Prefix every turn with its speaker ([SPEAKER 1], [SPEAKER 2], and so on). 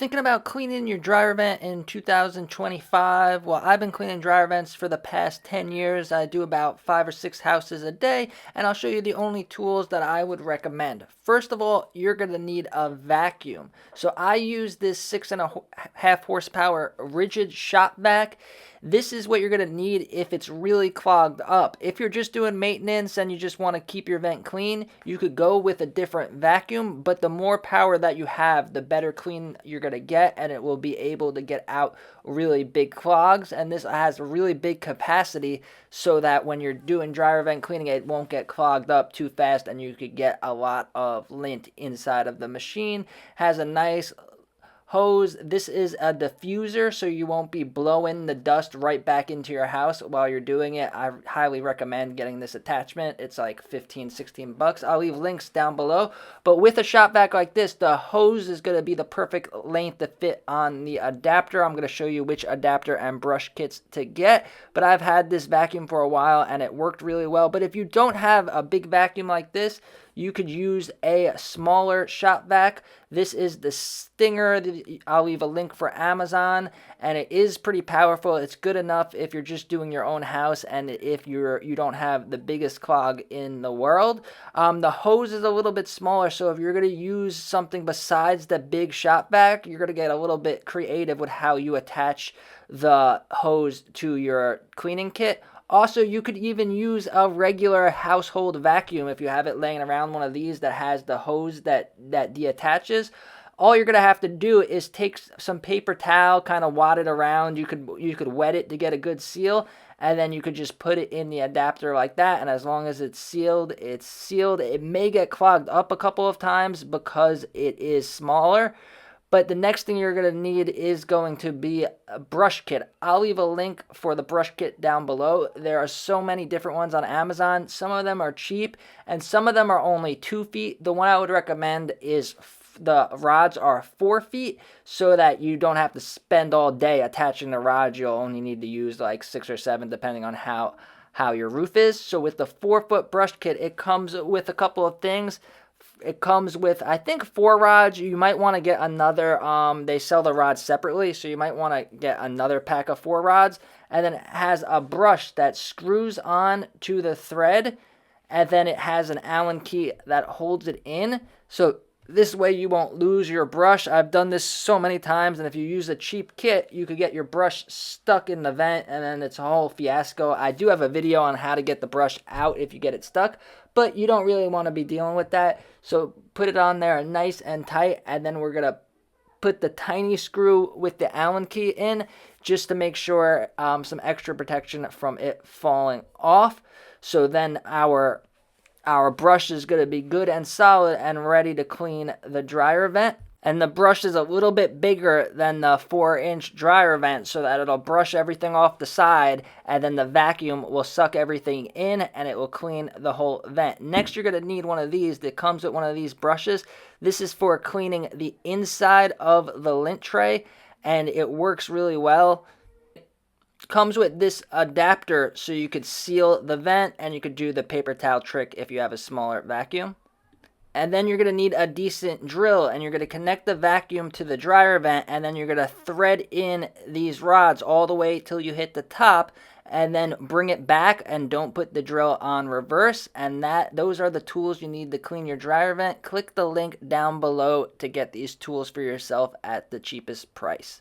[SPEAKER 1] Thinking about cleaning your dryer vent in 2025? Well, I've been cleaning dryer vents for the past 10 years. I do about 5 or 6 houses a day, and I'll show you the only tools that I would recommend. First of all, you're going to need a vacuum. So I use this 6.5 horsepower rigid shop vac. This is what you're going to need if it's really clogged up. If you're just doing maintenance and you just want to keep your vent clean, you could go with a different vacuum, but the more power that you have, the better clean you're going to get, and it will be able to get out really big clogs. And this has a really big capacity so that when you're doing dryer vent cleaning, it won't get clogged up too fast and you could get a lot of lint inside of the machine. Has a nice hose. This is a diffuser, so you won't be blowing the dust right back into your house while you're doing it. I highly recommend getting this attachment. It's like 15, 16 bucks. I'll leave links down below. But with a shop vac like this, the hose is going to be the perfect length to fit on the adapter. I'm going to show you which adapter and brush kits to get. But I've had this vacuum for a while and it worked really well. But if you don't have a big vacuum like this, you could use a smaller shop vac. This is the Stinger. I'll leave a link for Amazon, and it is pretty powerful. It's good enough if you're just doing your own house and if you don't have the biggest clog in the world. The hose is a little bit smaller, so if you're going to use something besides the big shop vac, you're going to get a little bit creative with how you attach the hose to your cleaning kit. Also, you could even use a regular household vacuum if you have it laying around, one of these that has the hose that deattaches. All you're going to have to do is take some paper towel, kind of wad it around. You could wet it to get a good seal, and then you could just put it in the adapter like that. And as long as it's sealed, it's sealed. It may get clogged up a couple of times because it is smaller. But the next thing you're going to need is going to be a brush kit. I'll leave a link for the brush kit down below. There are so many different ones on Amazon. Some of them are cheap, and some of them are only 2 feet. The one I would recommend is the rods are 4 feet, so that you don't have to spend all day attaching the rods. You'll only need to use like 6 or 7, depending on how your roof is. So with the 4-foot brush kit, it comes with a couple of things. It comes with, I think, 4 rods. You might want to get another, they sell the rods separately, so you might want to get another pack of 4 rods. And then it has a brush that screws on to the thread, and then it has an Allen key that holds it in. So this way you won't lose your brush. I've done this so many times, and if you use a cheap kit, you could get your brush stuck in the vent, and then it's a whole fiasco. I do have a video on how to get the brush out if you get it stuck, but you don't really want to be dealing with that. So put it on there nice and tight, and then we're going to put the tiny screw with the Allen key in just to make sure some extra protection from it falling off. So then our brush is going to be good and solid and ready to clean the dryer vent. And the brush is a little bit bigger than the 4-inch dryer vent, so that it'll brush everything off the side, and then the vacuum will suck everything in and it will clean the whole vent. Next, you're going to need one of these that comes with one of these brushes. This is for cleaning the inside of the lint tray, and it works really well. Comes with this adapter so you could seal the vent, and you could do the paper towel trick if you have a smaller vacuum. And then you're going to need a decent drill, and you're going to connect the vacuum to the dryer vent, and then you're going to thread in these rods all the way till you hit the top, and then bring it back, and don't put the drill on reverse. And those are the tools you need to clean your dryer vent. Click the link down below to get these tools for yourself at the cheapest price.